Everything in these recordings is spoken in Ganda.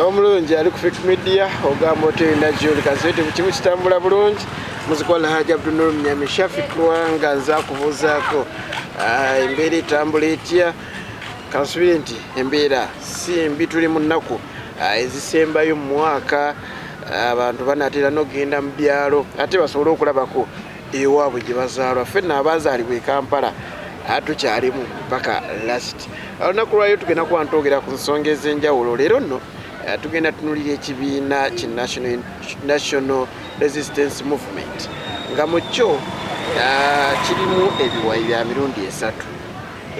omulungi ali ku Fik Media ogamba otenda Julie Kazete kimu kitambula bulungi muzikola haja Abdunur Mnyami Shafi Kwanga nza kubuzaako embeera etambula etya kansubire nti embeera si mbi tuli mu nnaku ezisembayo mu mwaka abantu banatera n'ogenda mu byalo ate basobole okulabako ewaabwe gye bazaalwa ffenna abazaalibwa e Kampala tukyalimu mpaka last olunaku lwayo tugenda kuba ntwogera ku nsonga ez'enjawulo leero nno tugenda tunulira ekibiina ki National Resistance Movement nga mu kyo kirimu ebiwayi bya mirundi esatu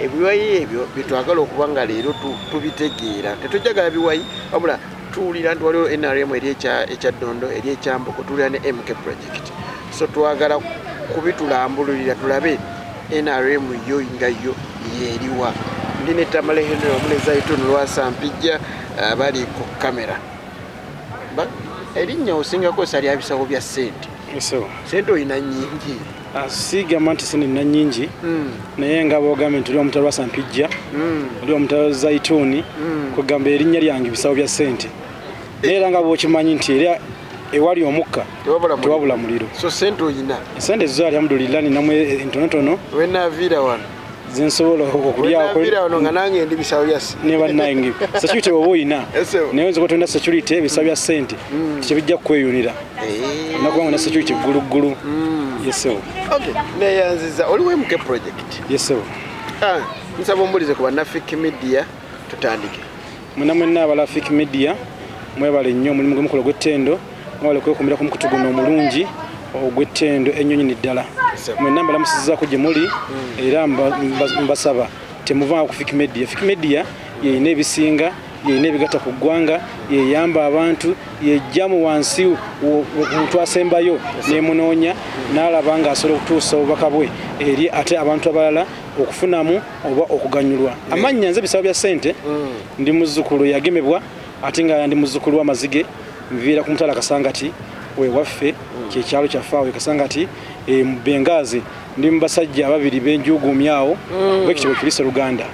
ebiwayi ebyo byetwagala okuba nga leero tubitegeera tetujagala biwayi wabula tuwulira nti waliwo NRM eri ekya Ddondo eri ekyamboko tuwulira ne MK project so twagala kubitulambululira tulabe NRM yo nga yo yeriwa ndi ne Tamale Henry omulezaituni Lwasa Mpijja bali ku kamera erinnya osingako sali abisawo bya sente sente oyina nyingi sigamba nti sente nina nyingi naye nga bogambye nti oli omutala Lwasa Mpijja oli omutala Zaituni kugamba erinnya lyange bisawo bya sente era nga bwokimanyi nti era ewali omukka tewabula muliro so sente oyina sente zo alhamdulillah ninamu entonotono wenaviira wano zensobola okulyawo wano nga nange ndi bisawo bya ne bannange security oba oyina naye nziko tolina security bisawo bya sente tekibijja kukweyunira nakubanga na security gguluggulu yesewo neyanziza oliwo MK project yesewo nsaba ombulize ku bannafik media tutandike mwenna abala Fik Media mwebale nnyo omulimu gw'emukolo gw'ettendo mwebale kwekuumira ku mukutu guno omulungi ogw'ettendo ennyonyi n'eddala mwenna mbalamusizzaako gye muli era mbasaba temuvanga ku Fik Media. Fik Media yeyina ebisinga yeyina ebigatta ku ggwanga yeyamba abantu yejjamu wansi omuntu asembayo nemunoonya n'alaba ng'asobola okutuusa obubaka bwe eri ate abantu abalala okufunamu oba okuganyulwa amannya nze bisawo bya ssente ndi muzzukulu yagemebwa ate nga ndi muzzukulu w'amazige nviira ku mutala Kasangati wewaffe kyekyalo kyaffe awo Kasangati mu Bengazi ndi mu basajja ababiri benjuguumyawo bwekitibwe Kristo Luganda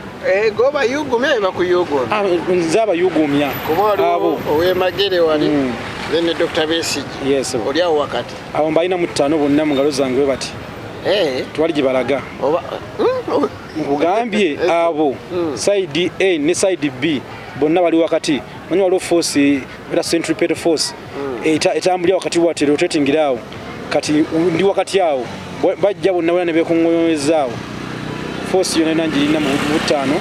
goba yugumya bakuyugumya nze abayugumya abo ow'emagere wali then Dr. Besige yes oli awo wakati abo mbalina mu ttaano bonna mu ngalo zange bwe bati twali gye balaga nkugambye abo side A ne side B bonna bali wakati manyi waliwo force era Central Pet Force etambulira wakati wati rotating awo kati ndi wakati awo bajja bonna ne beekongozaawo force yona nangi ina mu ttaano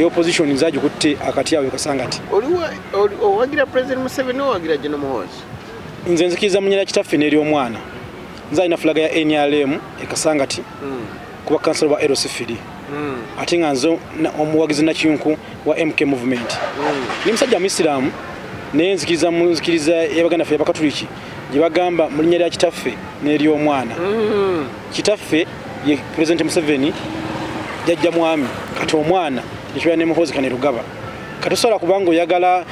opposition nzaji kutte akati awo Kasangati owagira President Museveni owagira General Muhoozi nze nzikiriza munyera kitaffe n'eri omwana nze alina flaga ya NRM Kasangati kuba kansala wa LC3 ate nga nze omuwagizi nakinku wa MK movement ni musajja muisiramu naye nzikiriza y'Abaganda ffe Abakatuliki gye bagamba mu linnya lya kitaffe n'eri omwana kitaffe ye President Museveni jajja mwami kati omwana ekibeera ne Muhoozi Kainerugaba katosobola kubanga oyagala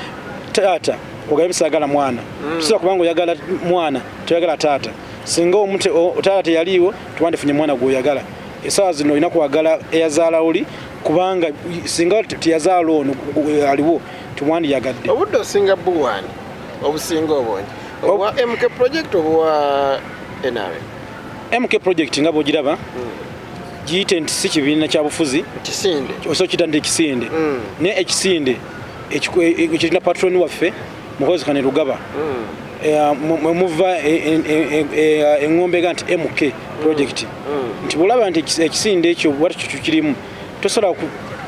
taata ogala bisagala mwana tusobola kubanga oyagala mwana toyagala taata singa omuntu taata teyaliiwo tuwandifunye mwana gwoyagala esaawa zino olina kwagala eyazaala oli kubanga singa teyazaala ono aliwo tumwandiyagadde obudde osinga buwaani obusinga obungi obwa MK project obwa NRM MK project nga bwogiraba giyite nti si kibiina kya bufuzi kisinde osobola kitanda ekisinde naye ekisinde ekirina patroni waffe Muhoozi Kainerugaba muva eŋŋombe ga nti MK project nti bwolaba nti ekisinde ekyo bwati kyo kirimu tosobola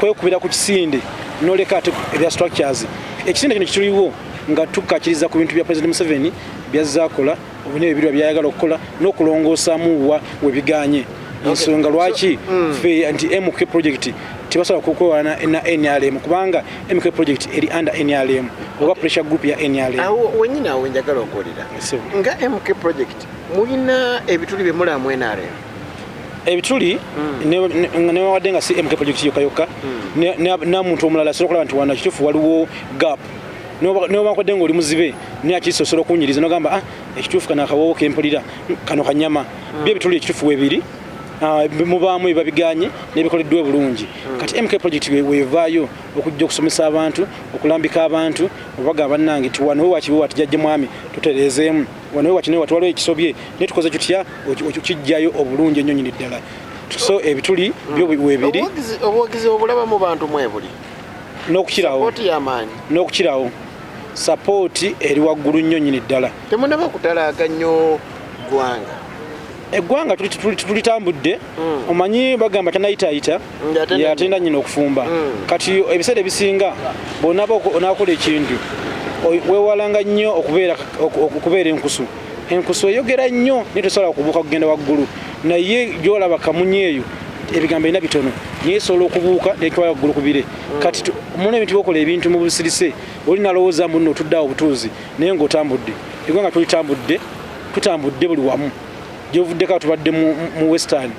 kwekubira ku kisinde noleka ate ebya structures ekisinde kino kituliwo nga tukkakiriza ku bintu bya President Museveni byazaakola obune ebirwa byayagala okukola n'okulongoosamu webiganye ensonga lwaki ffe nti MK project tebasobola kukowana na NRM kubanga MK project eri under NRM oba pressure group ya NRM wenyina awo njagala okolera nga MK project mulina ebituli bye mulamu NRM ebituli ne wadde nga si MK project yokka n'omuntu omulala asobola okulaba nti wana kituufu waliwo gap n'obakodde ng'oli muzibe naye akisobola okunyiriza n'ogamba ekituufu kano akawoowo kempulira kano kanyama byo ebituli ekituufu weebiri mubaamu babiganye n'ebikoleddwa bulungi kati MK project wevaayo okujja okusomesa abantu okulambika abantu obagamba bannange ti wano wakiwe watijjajje mwami tutereezeemu wano wakine watwaliwo ekisobye naye tukoze tutya okijjayo obulungi ennyo nnyini ddala so ebituli byo webiri obuwagizi obulaba mu bantu mwebuli n'okukirawo sapooti eri waggulu nnyo nnyini ddala temunaba kutalaaga nnyo ggwanga eggwanga tulitambudde omanyi bagamba tanayitaayita yatenda nnyina okufumba kati ebiseera ebisinga bw'onaaba onaakola ekintu weewalanga nnyo okubeera enkusu eyogera nnyo naye tosobola kubuuka kugenda waggulu naye gy'olaba kamunyi eyo ebigambo erina bitono naye esobola okubuuka nekitwala waggulu ku bire kati muna ebintu byokola ebintu mu busirise oli nalowooza mbu nno otudde awo butuuzi naye ng'otambudde eggwanga tutambudde buli wamu gyebuvuddeko tubadde mu western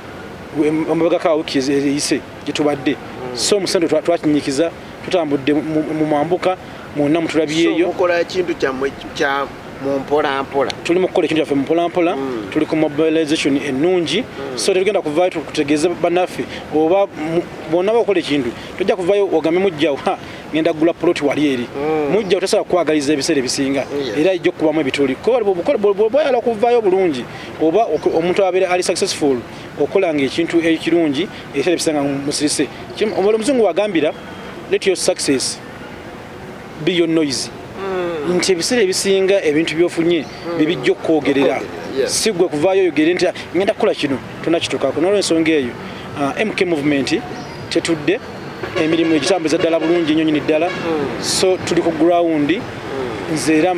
amabegako awiki eyise gyetubadde so omusendo twakinyikiza tutambudde mu mambuka mwonna mutulabyeyo mukola ekintu kyammwe kya mumpolampola tuli mu kukola ekintu kyaffe mumpolampola tuli ku mobilization ennungi so tetugenda kuvaayo tutegeeze bannaffe oba bonna bakola ekintu tojja kuvaayo ogambe mujjawo ngenda kugula poloti wali eri mujjawo tasobola kukwagaliza ebiseera ebisinga era ijja okubamu ebituli bwoyala okuvaayo bulungi oba omuntu abeera ali successful okolanga ekintu ekirungi ebiseera ebisinga musirise omuzungu wagambira let your success be your noise nti ebiseera ebisinga ebintu byofunye bibijja okwogerera si gwe kuvaayo oyogere nti ngenda kukola kino tonakituukako n'olwensonga eyo MK movement tetudde emirimu egitambuliza ddala bulungi ennyo nnyini ddala so tuli ku ground nze era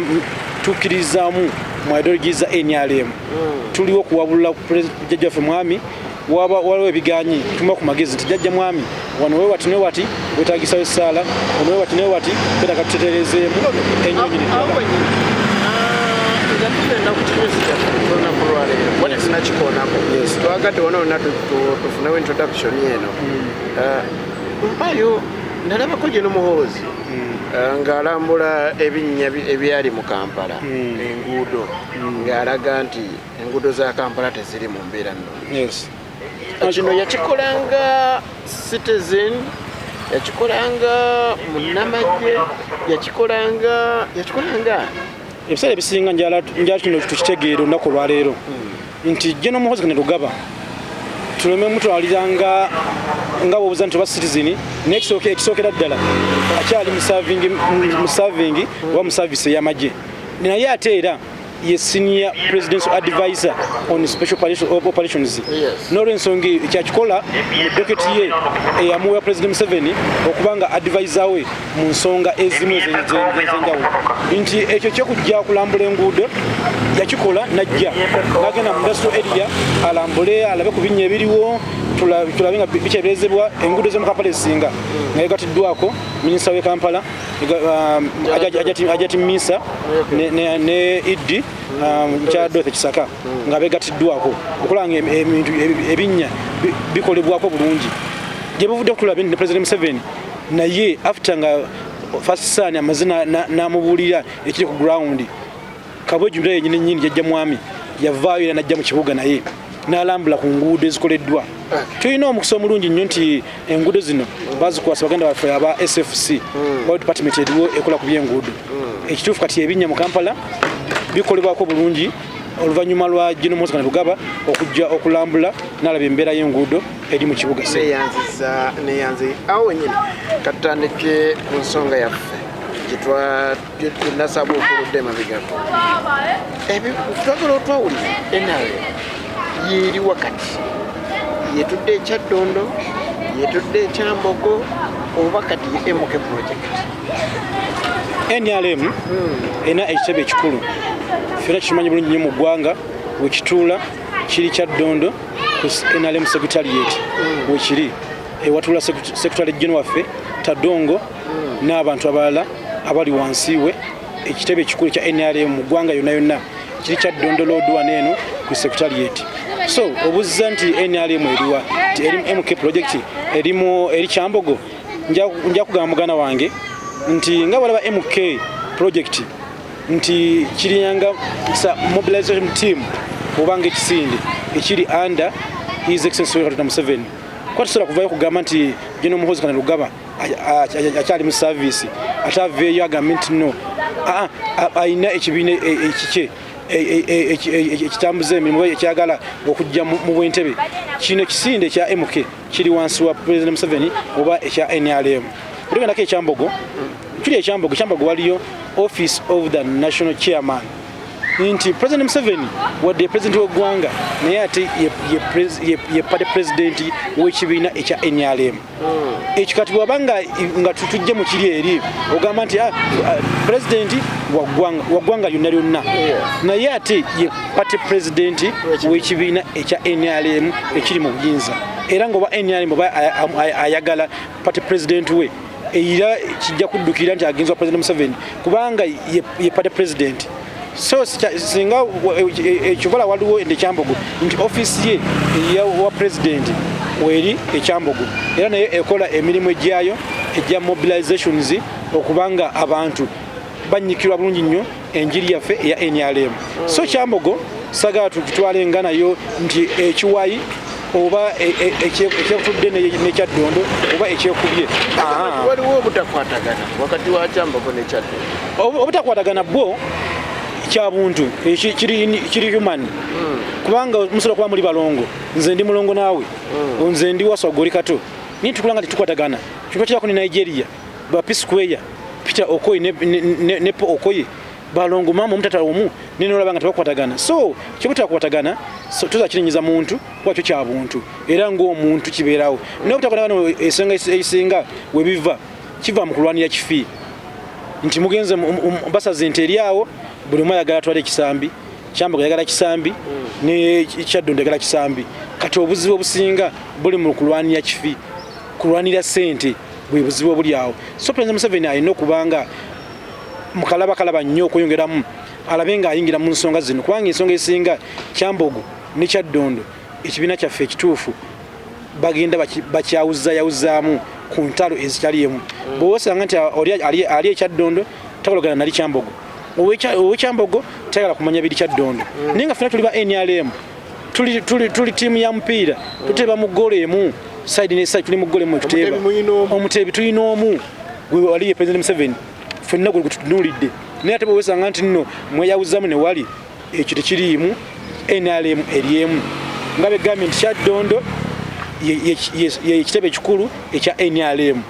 tukkirizaamu mu ideology za NRM tuliwo okuwabulula jjajja waffe mwami waliwo ebiganyi tuma ku magezi nti jjajja mwami wano we wati ne wati wetaagisayo essaala wano we wati ne wati twetaaga tutereezeemu ennyo nnyini ddala twagadde wona wonna tufunewo introduction eno mpayo nalabako gye n'omuhoozi ng'alambula ebinnya ebyali mu Kampala enguudo ng'alaga nti enguudo za Kampala teziri mu mbeera nnungi kino yakikolanga Citizen yakikolanga munnamagye yakikolanga ebiseera ebisinga njala kino tukitegeera olunaku olwaleero nti gye n'omuhoozi kane lugaba tuleme mutwaliranga nga bwobuuza nti oba Citizen nekisookera ddala akyali mu serving oba mu service ey'amagye naye ate era ye senior presidential advisor on special operations n'olwensonga kyakikola mu doketi ye eyamuwa president Museveni okubanga advisor we mu nsonga ezimu ez'enjawulo nti ekyo kyokujja kulambula enguudo yakikola najja n'agenda mu industrial area alambule alabe ku binnya ebiriwo tulabe nga bikyeberezebwa enguudo z'omu Kampala ezisinga nga yegatiddwako minisita w'e Kampala Ajati Misa ne Iddi Nkyadothe Kisaka nga begatiddwako okulanga ebintu ebinnya bikolebwako bulungi gye buvudde okutulabe ne President Museveni naye after nga first son amazina n'amubuulira ekiri ku ground kabwejjumira yennyini nnyini jjajja mwami yavaayo era n'ajja mu kibuga naye n'alambula ku nguudo ezikoleddwa tulina omukisa omulungi nnyo nti enguudo zino bazikwasa baganda baffe aba SFC World Department eriwo ekola ku by'enguudo ekituufu kati ebinnya mu Kampala bikolebwako bulungi oluvannyuma lwa General Muhoozi Kainerugaba okujja okulambula n'alaba embeera y'enguudo eri mu kibuga neyanze awo wenyini katutandike ku nsonga yaffe gyenasaba okuludde emabegako twagala otwawulira NRM yeeri wakati yetudde ekyaddondo yetudde ekyambogo oba kati ye MK project NRM ena ekitebe ekikulu fera kimanyi bulungi nnyo mu ggwanga wekituula kiri kyaddondo ku NRM secretariat wekiri ewatula secretary general waffe Tadongo n'abantu abalala abali wansi we ekitebe ekikulu kya NRM mu ggwanga yonna yonna kiri kyaddondo lodwana eno ku secretariat so obuzza nti NRM eriwa nti eri MK project eri Kyambogo nja kugamba mugana wange nti nga balaba MK project nti kiriyanga mobilization team obanga ekisinde ekiri under His Excellency Dr. Museveni kwatusobola kuvayo kugamba nti General Muhoozi Kanyarugaba akyali mu service ataveeyo agamba nti no ayina ekibiina ekike ekitambuza emirimu ekyagala okujja mu bwentebe kino kisinde ekya MK kiri wansi wa President Museveni oba ekya NRM tugendako ekyambogo kiri ekyambogo waliyo Office of the National Chairman nti President Museveni wadde president w'eggwanga naye ate ye party president w'ekibiina ekya NRM ekyo kati bw'abanga nga tutujje mu kiri eri ogamba nti president waggwanga lyonna lyonna naye ate ye party president w'ekibiina ekya NRM ekiri mu buyinza era ng'oba NRM oba ayagala party president we era kijja kuddukira nti agenzi wa President Museveni kubanga ye party president so singa ekivala waliwo ekyambogo nti office ye wa president weri ekyambogo era naye ekola emirimu egyayo ejja mobilizations okubanga abantu banyikirwa bulungi nnyo enjiri yaffe eya NRM so kyambogo sagala tutwalenga nayo nti ekiwayi oba ekyekutudde n'ekyaddondo oba ekyekubye waliwo obutakwatagana wakati wa kyambogo n'ekyaddondo obutakwatagana bwo kyabuntu kiri human kubanga musobola kuba muli balongo nze ndi mulongo naawe nze ndi waswagoli kato niye tukulanga tetukwatagana kintu kyako ne Nigeria ba Peace Square Peter Okoye ne Po Okoye balongo mama omutata omu nene olabanga tebakwatagana so kyobutakwatagana so tuzakirinyiza muntu kwakyo kyabuntu era ng'omuntu kibeerawo naye obutakwatagana esenga esinga webiva kiva mu kulwanira kifi nti mugenze basaze ente eryawo buli omu ayagala atwala ekisambi kyambogo ayagala kisambi ne kyaddondo ayagala kisambi kati obuzibu obusinga buli mu kulwanira kifi kulwanira ssente bwe buzibu obuli awo so President Museveni alina okubanga mukalabakalaba nnyo okweyongeramu alabe nga ayingira mu nsonga zino kubanga ensonga esinga kyambogo ne kyaddondo ekibiina kyaffe ekituufu bagenda bakyawuzayawuzaamu ku ntalo ezikyaliemu bw'osanga nti ali ekyaddondo takologana nali kyambogo owekyambogo tayagala kumanya biri kyaddondo naye nga ffena tuli ba NRM tuli tiimu ya mupiira tuteba mu ggoolo emu side ne side tuli mu ggoolo emu tuteeba omuteebi tulina omu gwe wali ye President Museveni ffenna gwe tutunuulidde naye ate bw'osanga nti nno mweyawuzamu ne wali ekyo tekiriimu NRM eryemu nga begambye nti kyaddondo ye ekitebe ekikulu ekya NRM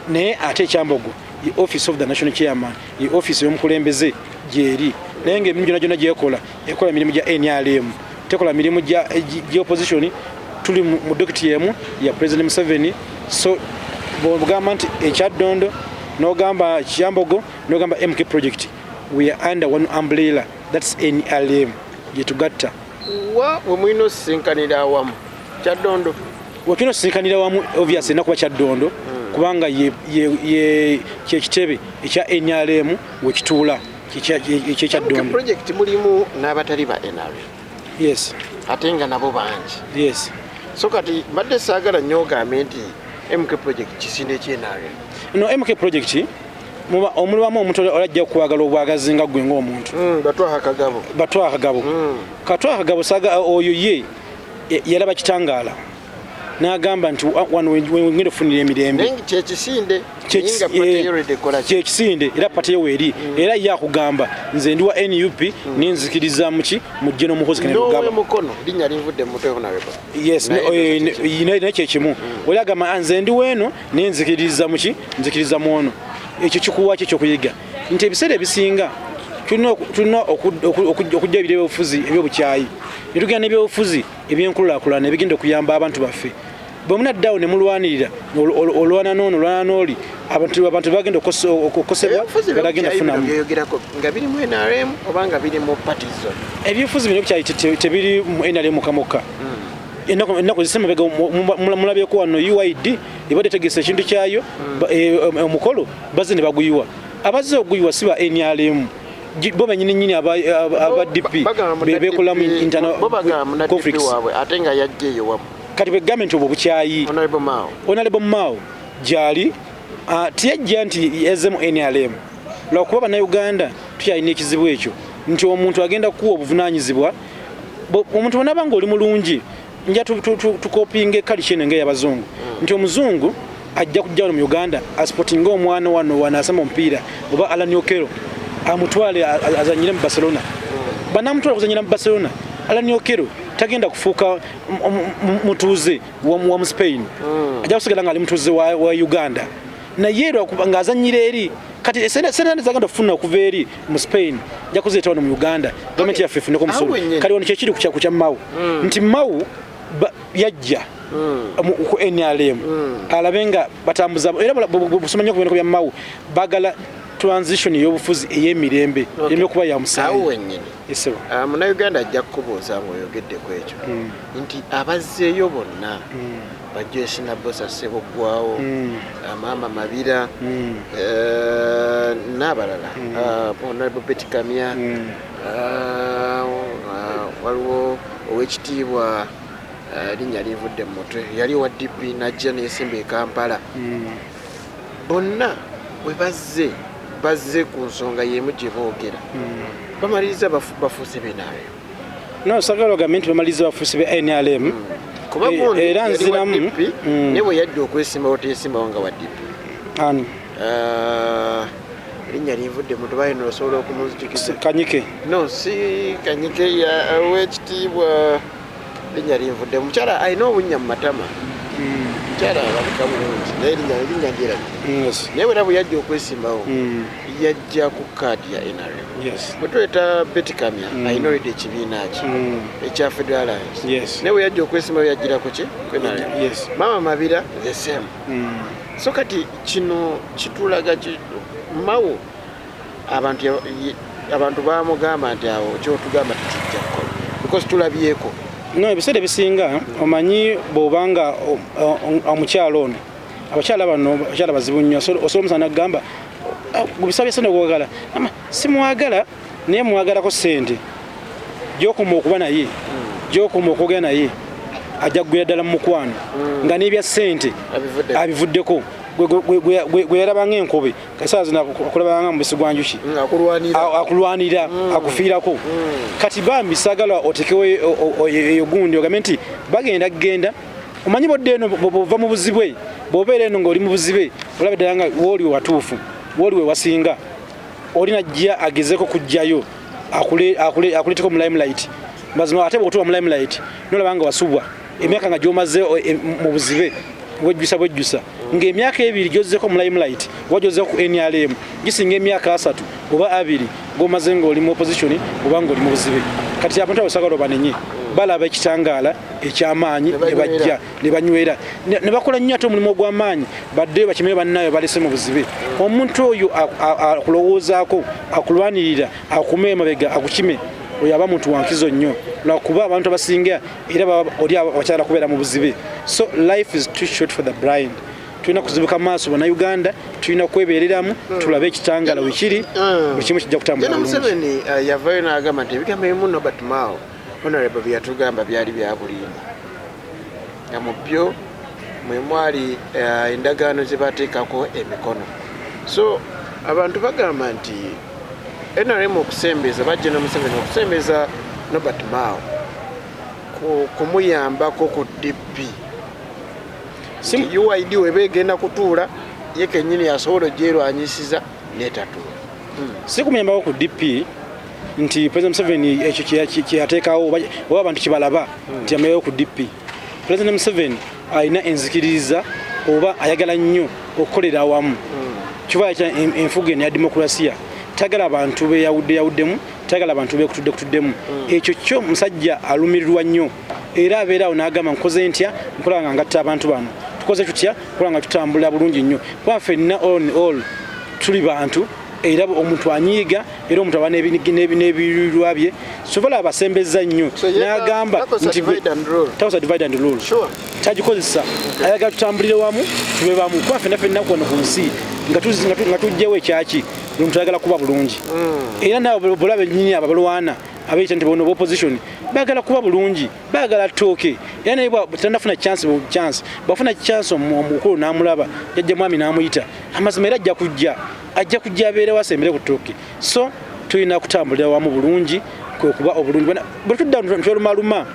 naye ate ekyambogo ye Office of the National Chairman ye office y'omukulembeze gyeri naye ng'emirimu gyonna gyonna gyekola ekola emirimu gya NRM tekola mirimu gya opposition tuli mu dokitiyemu ya President Museveni so bw'ogamba nti ekyaddondo n'ogamba kyambogo n'ogamba MK project we are under one umbrella that's NRM gyetugatta we mulina osisinkanira awamu kyaddondo wakino osisinkanira wamu obviously nakuba kyaddondo kubanga ye kyekitebe ekya NRM wekituula ekyekyaddongo project mulimu n'abatali ba NRM yes ate nga nabo bangi yes so kati mbadde saagala nnyo ogambe nti MK project kisinde ekyenRM no MK project omulibamu omuntu olajja okwagala obwagazi nga gwe ng'omuntu batwaha akagabo katwaha akagabo saga oyo ye yalaba kitangaala n'agamba nti wano wengenda ofunira emirembe kyekisinde era pati yeweeri era ye akugamba nze ndi wa NUP nenzikiriza muki mujje n'omukozi yes naye kyekimu oli agamba nze ndi weeno nenzikiriza muki nzikiriza mwono ekyo kikuwa kyo ekyokuyiga nti ebiseera ebisinga tulina okujja ebyobufuzi ebyobukyayi ne tugenda n'ebyobufuzi ebyenkulaakulana ebigenda okuyamba abantu baffe bwe munaddawo ne mulwanirira olwana n'ono olwana n'oli abantu bagenda okukosebwa bagenda funamu nga biri mu NRM oba nga biri mu partizo ebyobufuzi bino bukyayi tebiri mu NRM mukamuka ennaku zisemabega mulabyeko wano UID ebadde tegesa ekintu kyayo omukolo bazze ne baguyiwa abazze okuguyiwa si ba NRM bo benyini nyini aba DP bekola mu internal conflicts ate nga yajjeyo wamu kati bwe government obwo bukyayi Honorable Mao gyali tiyajja nti yeze mu NRM lwakuba bannayuganda tukyalina ekizibu ekyo nti omuntu agenda kuwa obuvunaanyizibwa omuntu bonaba nga oli mulungi nja tukopinge culture eno ng'ey'abazungu nti omuzungu ajja kujja wano mu Uganda asportinga omwana wano asama omupiira oba Alan Okello amutwale azanyire mu Barcelona banamutwala kuzanyira mu Barcelona Alan Okello tagenda kufuuka mutuuze wa mu Spain ajja kusigala ng'ali mutuuze wa Uganda naye nga azanyira eri kati sente zagenda okufuna okuva eri mu Spain ajja kuzireeta wano mu Uganda gavumenti yaffe efuneko omusolo kati wano kyekiri ku kya Mao nti Mao yajja ku NRM alabe nga batambuza era busomanya okuboneka bya Mao bagala transition y'obufuzi ey'emirembe ereme kuba ya musayi esebo muna Uganda ajja kubuuza ng'oyogedde ku ekyo nti abazzeeyo bonna bajjeshi na bosa Ssebogwawo Maama Mabira n'abalala Honorable Betty Kamya waliwo ow'ekitiibwa linnya livudde mu mutwe yali wa DP najja neesimba e Kampala bonna bwe bazze ku nsonga y'emu gye boogera bamaliriza bafuuse benaayo no sagala gavumenti bamaliriza bafuuse be NRM kuba era nziramu ne bwe yadde okwesimbawo teyesimbawo nga wa DP ani linnya livudde mu tubaye nolosobola okumuzijjukiza Kanyike no si Kanyike ya ow'ekitiibwa linnya livudde mukyala alina obunnya mu matama mukyala alabika bulungi naye linnya ndyera naye bwera bwe yajja okwesimbawo yajja ku kaadi ya NRM bwe tuleeta Betty Kamya alina olwedde ekibiina ki ekya Federal Alliance naye bwe yajja okwesimbawo yajjira ku ki ku NRM Maama Mabira the same so kati kino kitulaga Mao abantu bamugamba nti awo kyotugamba tekijja kukola because tulabyeko no ebiseera ebisinga omanyi bw'obanga omukyalo ono abakyala bano abakyala bazibu nnyo osobola omusana kugamba gubisabye sente gwagala simwagala naye mwagalako sente gy'okoma okuba naye gy'okoma okwogera naye ajja kugwira ddala mu mukwano nga n'ebya sente abivuddeko gwe yalaba ng'enkobe kasaa zina akulabanga mu bisi gwa njuki akulwanira akufiirako kati bambi saagala otekewo eyo gundi ogambe nti bagenda kugenda omanyi bodde eno bw'ova mu buzibwe bw'obeera eno ng'oli mu buzibe olaba ddala nga wooli we watuufu wooli we wasinga oli najja agezeko kujjayo akuleeteko mu limelight mazima ate bw'otuba mu limelight nolaba nga wasubwa emyaka nga gy'omaze mu buzibe bwejjusa ng'emyaka ebiri gy'ozzeko mu limelight wajozeko ku NRM gisinga emyaka 3 oba 2 ng'omaze ng'oli mu opposition oba ng'oli mu buzibe kati abantu abasagala obanenye balaba ekitangaala eky'amaanyi ne bajja ne banywera ne bakola nnyo ate omulimu ogw'amaanyi baddeyo bakimire bannaabwe balese mu buzibe omuntu oyo akulowoozaako akulwanirira akume emabega akukime oyo aba muntu wankizo nnyo lwakuba abantu abasinga era oli abakyala kubeera mu buzibe so life is too short for the blind tulina kuzibuka maaso bannayuganda tulina kwebeereramu tulabe ekitangala wekiri buli kimu kijja kutambula bulungi Museveni yavaayo n'agamba nti ebigambo ebimu Robert Mao Honorable bye yatugamba byali bya bulimba nga mu byo mwe mwali endagaano ze bateekako emikono so abantu bagamba nti NRM okusembeza bajja ne Museveni okusembeza Robert Mao kumuyambako ku DP UID webeegenda kutuula ye kennyini yasobola ogyerwanyisiza n'etatuula si kumuyambako ku DP nti President Museveni ekyo kyeyateekawo oba abantu kibalaba nti yamalayo ku DP President Museveni alina enzikiriza oba ayagala nnyo okukolera awamu kiva kya enfuga eno ya demokrasiya tagala abantu beyawuddemu tagala abantu bekutuddemu ekyo kyo musajja alumirirwa nnyo era abeera awo n'agamba nkoze ntya nkola nga ngatta abantu bano tukoze tutya nkola nga tutambula bulungi nnyo kuba ffenna all tuli bantu era omuntu anyiiga era omuntu aba n'ebirirwa bye sobola abasembeza nnyo n'agamba nti takosa divide and rule tagikozesa ayagala tutambulire wamu tube bamu kuba ffenna kuno ku nsi nga tujjewo ekyaki buli muntu ayagala kuba bulungi era nabo bulabe nnyini ababalwana abayita nti bono opposition bagala kuba bulungi bagala tooke era naye tanafuna chance bafuna chance omukulu n'amulaba yajja mwami n'amuyita amazima era ajja kujja abeere wasembere ku tooke so tulina kutambulira wamu bulungi kwekuba obulungi bwe tudda ntwerumaluma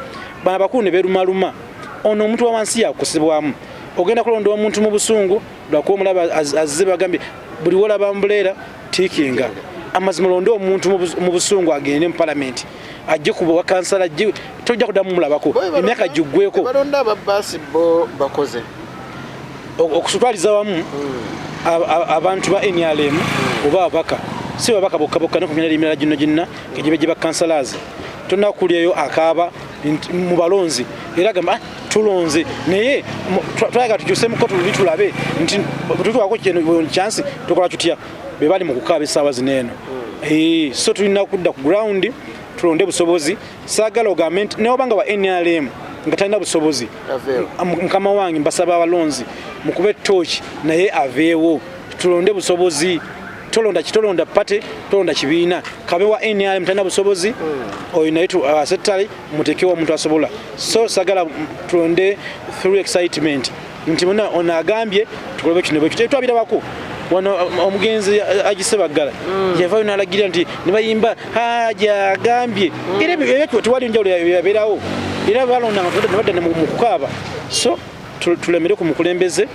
bana bakulu ne berumaluma ono omuntu wa wansi yakusibwamu ogenda kulonda omuntu mu busungu lwako omulaba azze bagambye buli wola bambulera tikinga amazima londo omuntu mu busungu agende mu parliament ajje kuba kansala ajje tojja kudamu mulabako emyaka jugweko balonda ababasi bo bakoze okusutwaliza wamu abantu ba NRM oba abaka si babaka bokka ne kumira limira ginna kijibe jiba councillors tonna kulyeyo akaba mu balonzi era gamba tulonze naye twaga tujuse mukoto litulabe nti tutwako chance tukola tutya be bali mu kukaba esawa zineno so tulina kudda ku ground tulonde busobozi sagala government ne obanga wa NRM ngatalina busobozi mukama wange mbasaba abalonzi mukube torch naye aveewo tulonde busobozi tolonda pate tolonda kibiina kabe wa NRM talina busobozi oyo naye asetale mutekewo omuntu asobola so sagala tulonde through excitement nti muna onagambye tukolobe kino bwe kitwabira bako wano omugenzi agisebagala yavayo nalagira nti nibayimba haja agambye era ebyo tuwali njawulo yabeerawo era balonda nga badda mu kukaaba so tulemere ku mukulembeze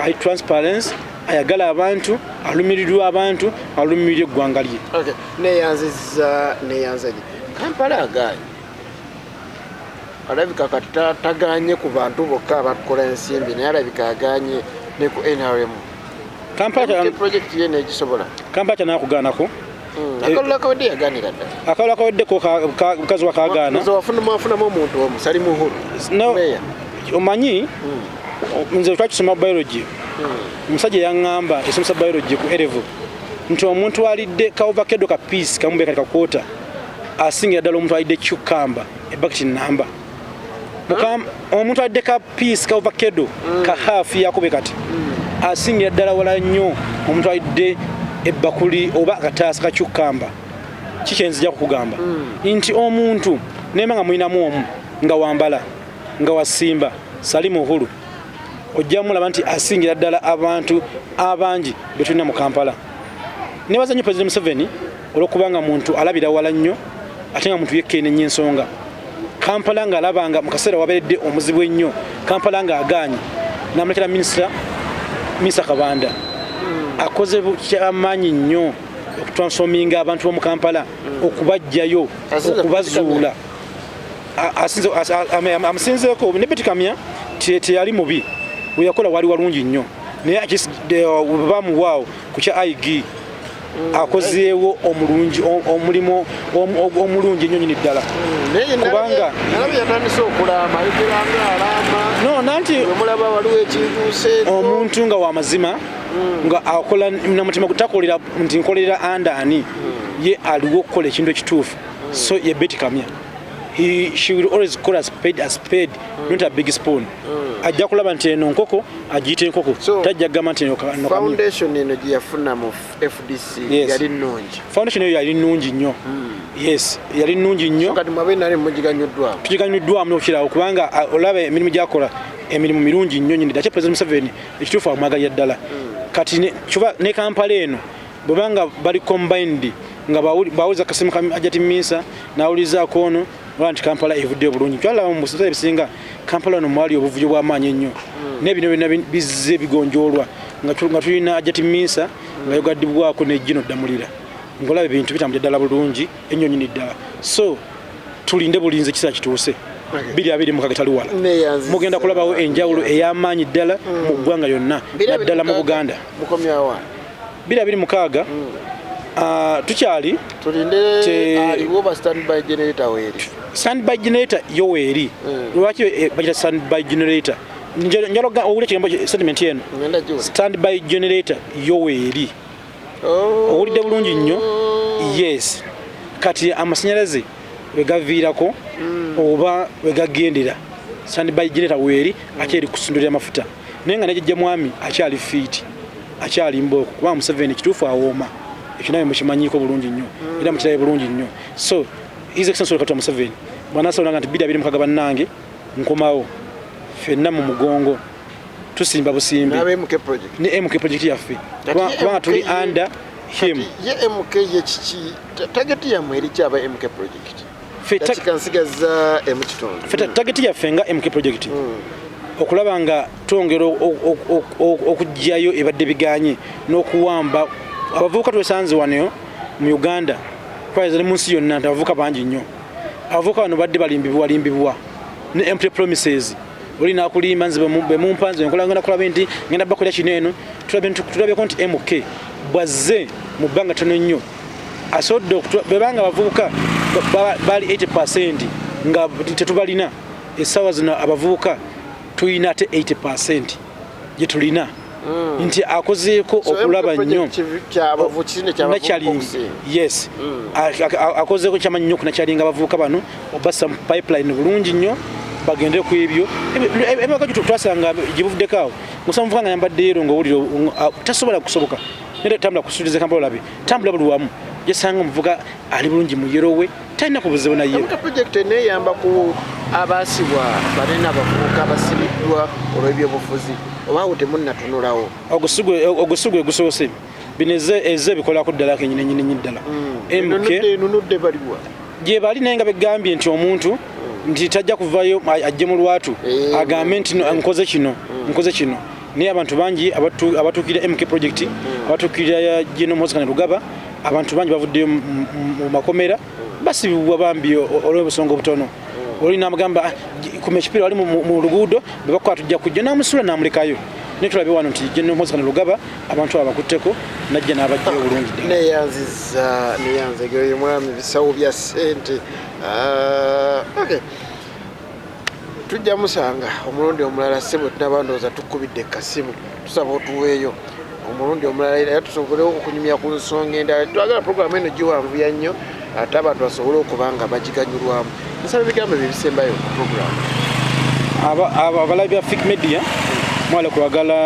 ayi transparency ayagala abantu alumirirwa abantu alumirire eggwanga lye neyanzanye Kampala aganye alabika kataganye ku bantu bokka abakola ensimbi naye alabika aganye ne ku NRM Kampala project yene egisobola Kampala kyanakugaanako akalola kawedde yaganira ddala akalola kaweddeko mukazi wakagaana wafunamu omuntu omusali muhulu omanyi nze twakisoma biology omusajja yaŋŋamba esomesa biology ku erevu nti omuntu alidde kaovakedo ka piece kamube kali kakwota asingira ddala omuntu alidde cucumber ebaketi namba omuntu alidde ka piece kaovakedo ka half yakube kati asingira ddala wala nnyo omuntu alidde ebbakuli oba akataasa ka cucumber kikyenzija kukugamba nti omuntu nema nga mulinamu omu nga wambala nga wasimba sali muhulu ojja mulaba nti asingira ddala abantu abangi betulina mu Kampala nebaza nnyo President Museveni olwokubanga muntu alabira wala nnyo ate nga muntu yekenenya ensonga Kampala nga alabanga mu kaseera waberedde omuzibu ennyo Kampala nga aganye namulekera minisita Kabanda akoze kyamaanyi nnyo okutransforminga abantu b'omu Kampala okubajjayo okubazuula amusinzeeko ne Betty Kamya teyali mubi we yakola wali walungi nnyo naye bamuwaawo ku kya IG akozeewo omulimu omulungi ennyo nyini ddala kubanga yatandise okulama alama nanti mulaba waliwo ekintuuse omuntu nga wamazima nga akola namutima gutakolera nti nkolera andani ye aliwo okukola ekintu ekituufu so ye Betty Kamya she will always call a spade not a big spoon ajja kulaba nti eno nkoko agiyita enkoko tajja kugamba nti foundation eno gye yafuna mu FDC yali nnungi foundation eyo yali nnungi nnyo yes yali nnungi nnyo kati mwabe nali tugiganyuddwamu n'okirawo kubanga olaba emirimu gyakola emirimu mirungi nnyo nyini ddala President Museveni ekituufu amwagalira ddala kati ne Kampala eno bwebanga bali combined nga bawuliza kasimu ajati minsa nawulizaako ono nti Kampala evudde bulungi twalaba mu bisera ebisinga Kampala ono mwali obuvuyo bw'amaanyi ennyo n'ebino byonna bizze bigonjoolwa nga tulina ajati minsa nga yogaddibwako n'ejjino ddamulira ngolaba ebintu bitambulira ddala bulungi ennyo nyini ddala so tulinde bulinzi ekiseera kituuse 2026 tali wala mugenda kulabawo enjawulo ey'amaanyi ddala mu ggwanga lyonna naddala mu Buganda 2026 tukyali tulinde aliwo ba standby generator weri standby generator yo weri lwaki bagita standby generator njaloga owule kigambo statement yeno standby generator yo weri owulidde bulungi nnyo yes kati amasanyalaze wegaviirako oba wegagendera standby generator weri akyali kusundulira amafuta naye nga nejjajja mwami akyali fiiti akyali mbooko kuba Museveni kituufu awooma ekyo naye mukimanyiiko bulungi nnyo era mukirabe bulungi nnyo so his excellency Dr. Museveni bwanasolanga nti 2026 bannange nkomawo ffenna mu mugongo tusimba busimbi ne MK project yaffe kubanga tuli under him ye MK ye kiki target yamwe eri kyaba MK project kikansigaza emukitundu feta target yaffe nga MK project okulaba nga twongera okujjayo ebadde biganye n'okuwamba abavubuka twesanze wano mu Uganda kwazale munsi yonna abavubuka bangi nnyo abavubuka bano badde balimbibwa ne empty promises oli nakulimba nze bemumpanze nkolanga kulaba nti ngenda bakola kino eno tulabe ko nti MK bwazze mu bbanga tono nnyo asodde bebanga abavubuka bali 80% nga tetubalina essaawa zino abavubuka tulina ate 80% gye tulina nti akozeeko okulaba nnyo yes akozeeko kyamanyi nnyo kunakyalinga abavubuka bano obassa mu pipeline bulungi nnyo bagende ku ebyo ebaka twasanga gibuvuddeko awo musamuvuka nga yambadde yero ng'owulire tasobola kusoboka nere tambula kusuuliza kampala olabe tambula buli wamu yesanga omuvuga ali bulungi mu yero we talina kubuzibu na yero project eneyamba ku abaasibwa banene abavubuka abasibiddwa olw'ebyobufuzi oba awo temunnatunulawo ogusugwe gusoose bino eze bikolako ddala kenyini ddala nunudde baliwa gye bali naye nga begambye nti omuntu nti tajja kuvayo ajje mu lwatu agambe nti nkoze kino naye abantu bangi abatuukirira MK project abatuukirira General Museveni Lugaba abantu bangi bavuddeyo mu makomera basibibwa bambi olw'obusonga obutono oli n'amugamba ku mekipira wali mu luguudo bebakuba tujja kujja n'amusula n'amulekayo naye tulabe wano nti General Museveni Lugaba abantu abakutteko najja n'abajjayo bulungi neyanzegeye mwami bisawo bya ssente tujja musanga omulundi omulala ssebo tunabandooza tukubidde kasimu tusaba otuweeyo omulundi omulala era tusobole okunyumya ku nsonga endala twagala programu eno giwanvuya nnyo ate abantu basobole okuba nga bagiganyulwamu nsaba ebigambo ebyo ebisembayo ku programu abalabi ba Fik Media mwala kwagala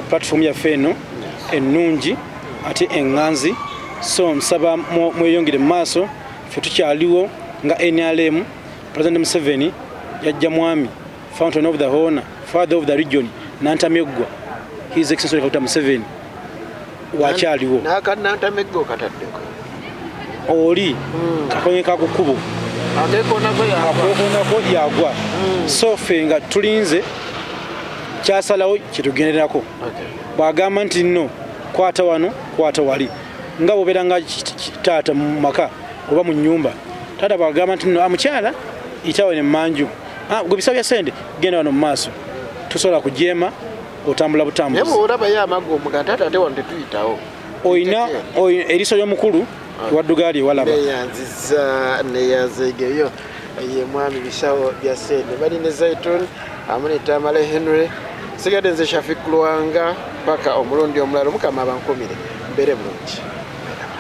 platform yaffe eno ennungi ate eŋŋanzi so nsaba mweyongere mu maaso ffe tukyaliwo nga NRM President Museveni yajja mwami fountain of the honor father of the region Nantameggwa his excellency Dr. Museveni wakyaliwo Nantameggwa kataddeko oli kakonye kakukubo akekonako yagwa so ffe nga tulinze kyasalawo kyetugenderako bwagamba nti nno kwata wano kwata wali nga bwobeera nga taata mu maka oba mu nnyumba taata bwagamba nti nno amukyala itawe ne mmanju gwe bisaba bya sente genda wano mu maaso tosobola kujeema otambula butambuzi naye bw'olabayo amaggo omuga taata ate wano tetuyitawo oyina eriiso ly'omukulu waddugaali ewalaba neyanzegeyo ye mwami bisawo bya sente bali ne Zaitun amune Tamale Henry sigadde nze Shafik Lwanga paka omulundi omulala Mukama abankomire mbere bulungi